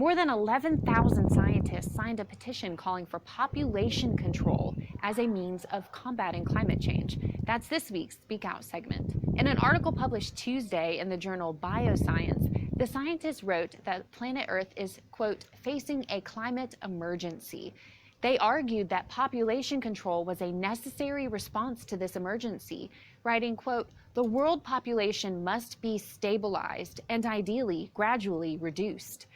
More than 11,000 scientists signed a petition calling for population control as a means of combating climate change. That's this week's Speak Out segment. In an article published Tuesday in the journal Bioscience, the scientists wrote that planet Earth is, quote, facing a climate emergency. They argued that population control was a necessary response to this emergency, writing, quote, the world population must be stabilized and ideally gradually reduced.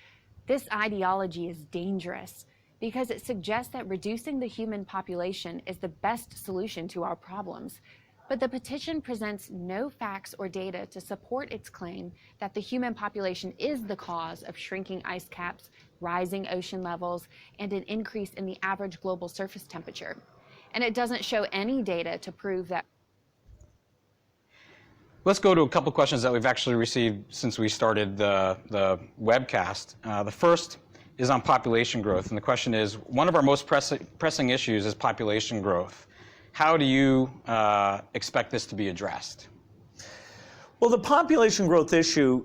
This ideology is dangerous because it suggests that reducing the human population is the best solution to our problems. But the petition presents no facts or data to support its claim that the human population is the cause of shrinking ice caps, rising ocean levels, and an increase in the average global surface temperature. And it doesn't show any data to prove that. Let's go to a couple questions that we've actually received since we started the webcast. The first is on population growth, and the question is, one of our most pressing issues is population growth. How do you expect this to be addressed? Well, the population growth issue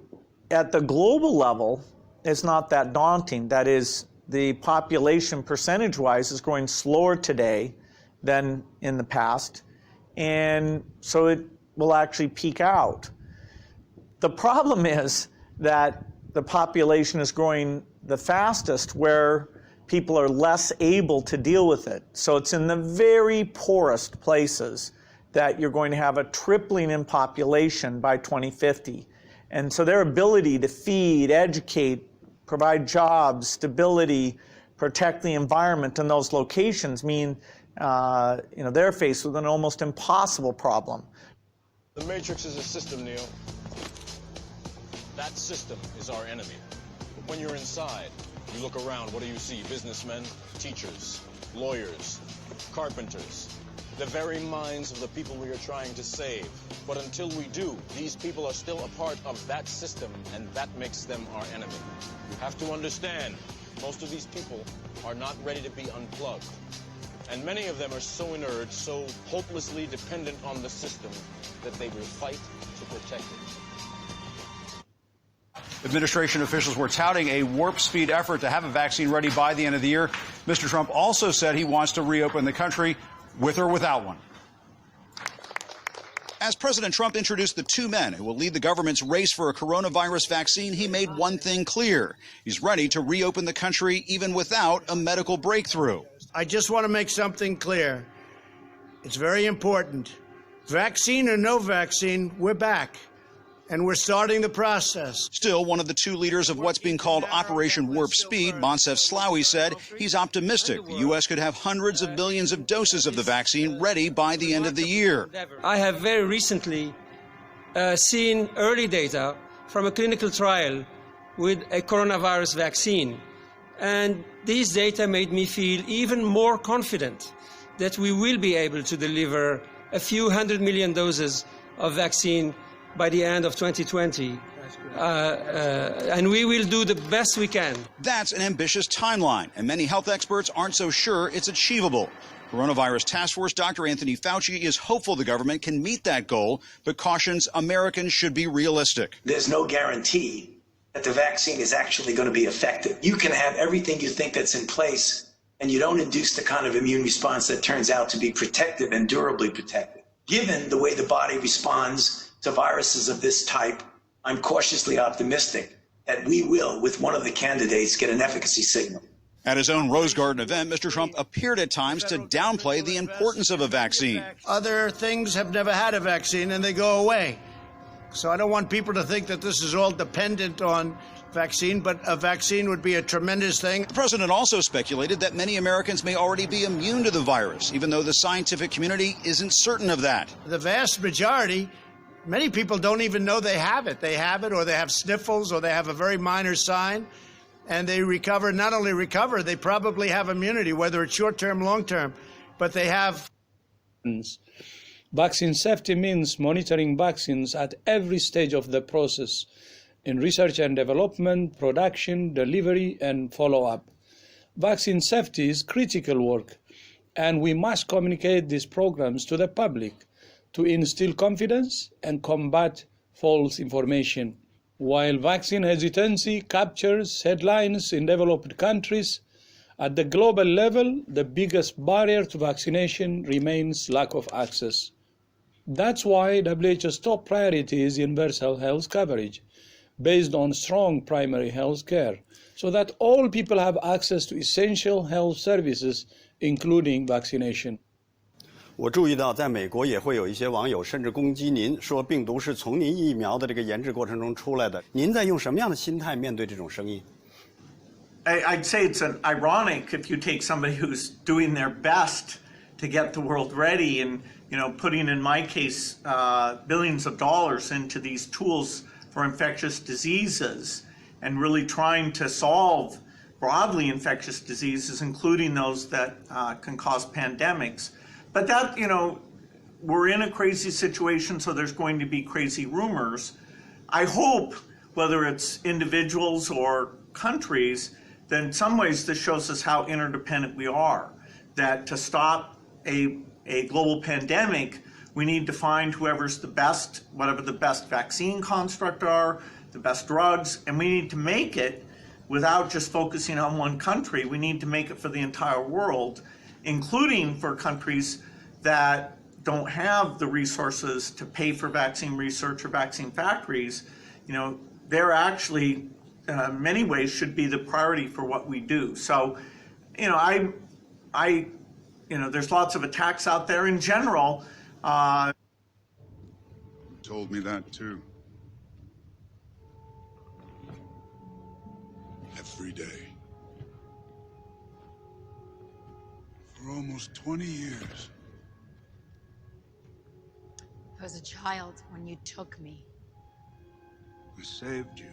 at the global level is not that daunting. That is, the population percentage-wise is growing slower today than in the past, and so it will actually peak out. The problem is that the population is growing the fastest where people are less able to deal with it. So it's in the very poorest places that you're going to have a tripling in population by 2050. And so their ability to feed, educate, provide jobs, stability, protect the environment in those locations mean they're faced with an almost impossible problem. The Matrix is a system, Neil. That system is our enemy. But when you're inside, you look around, what do you see? Businessmen, teachers, lawyers, carpenters, the very minds of the people we are trying to save. But until we do, these people are still a part of that system, and that makes them our enemy. You have to understand, most of these people are not ready to be unplugged. And many of them are so inert, so hopelessly dependent on the system, that they will fight to protect it. Administration officials were touting a warp speed effort to have a vaccine ready by the end of the year. Mr. Trump also said he wants to reopen the country with or without one. As President Trump introduced the two men who will lead the government's race for a coronavirus vaccine, he made one thing clear. He's ready to reopen the country even without a medical breakthrough. I just want to make something clear. It's very important. Vaccine or no vaccine, we're back. And we're starting the process. Still, one of the two leaders of what's being called Operation Warp Speed, Moncef Slaoui, said he's optimistic the U.S. could have hundreds of millions of doses of the vaccine ready by the end of the year. I have very recently seen early data from a clinical trial with a coronavirus vaccine. And these data made me feel even more confident that we will be able to deliver a few 100 million doses of vaccine by the end of 2020. And we will do the best we can. That's an ambitious timeline, and many health experts aren't so sure it's achievable. Coronavirus Task Force Dr. Anthony Fauci is hopeful the government can meet that goal, but cautions Americans should be realistic. There's no guarantee that the vaccine is actually going to be effective. You can have everything you think that's in place, and you don't induce the kind of immune response that turns out to be protective and durably protective. Given the way the body responds to viruses of this type, I'm cautiously optimistic that we will, with one of the candidates, get an efficacy signal. At his own Rose Garden event, Mr. Trump appeared at times to downplay the importance of a vaccine. Other things have never had a vaccine and they go away. So I don't want people to think that this is all dependent on vaccine, but a vaccine would be a tremendous thing. The president also speculated that many Americans may already be immune to the virus, even though the scientific community isn't certain of that. The vast majority, many people don't even know they have it. They have it, or they have sniffles, or they have a very minor sign, and they recover. Not only recover, they probably have immunity, whether it's short-term, long-term, but they have. Vaccine safety means monitoring vaccines at every stage of the process, in research and development, production, delivery, and follow-up. Vaccine safety is critical work, and we must communicate these programs to the public to instill confidence and combat false information. While vaccine hesitancy captures headlines in developed countries, at the global level, the biggest barrier to vaccination remains lack of access. That's why WHO's top priority is universal health coverage, based on strong primary health care, so that all people have access to essential health services, including vaccination. 我注意到，在美国也会有一些网友甚至攻击您，说病毒是从您疫苗的这个研制过程中出来的。您在用什么样的心态面对这种声音？ I'd say it's an ironic if you take somebody who's doing their best to get the world ready and, putting, in my case, billions of dollars into these tools for infectious diseases and really trying to solve broadly infectious diseases, including those that can cause pandemics. But that, we're in a crazy situation, so there's going to be crazy rumors. I hope, whether it's individuals or countries, that in some ways this shows us how interdependent we are, that to stop a global pandemic, we need to find whoever's the best, whatever the best vaccine construct are, the best drugs, and we need to make it without just focusing on one country. We need to make it for the entire world, including for countries that don't have the resources to pay for vaccine research or vaccine factories. They're actually, in many ways, should be the priority for what we do. So, there's lots of attacks out there in general. Told me that too. Every day. For almost 20 years. I was a child when you took me. I saved you.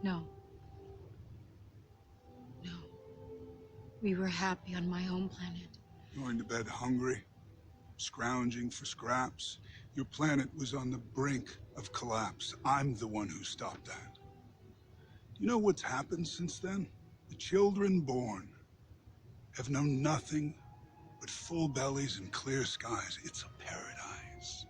No. No. We were happy on my home planet. Going to bed hungry, scrounging for scraps. Your planet was on the brink of collapse. I'm the one who stopped that. You know what's happened since then? The children born have known nothing but full bellies and clear skies. It's a paradise.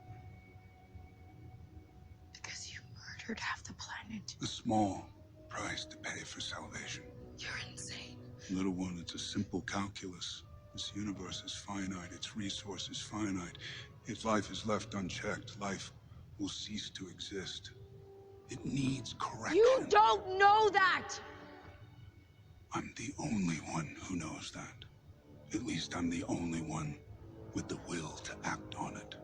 Because you murdered half the planet. A small price to pay for salvation. You're insane. Little one, it's a simple calculus. This universe is finite, its resources finite. If life is left unchecked, life will cease to exist. It needs correction. You don't know that! I'm the only one who knows that. At least I'm the only one with the will to act on it.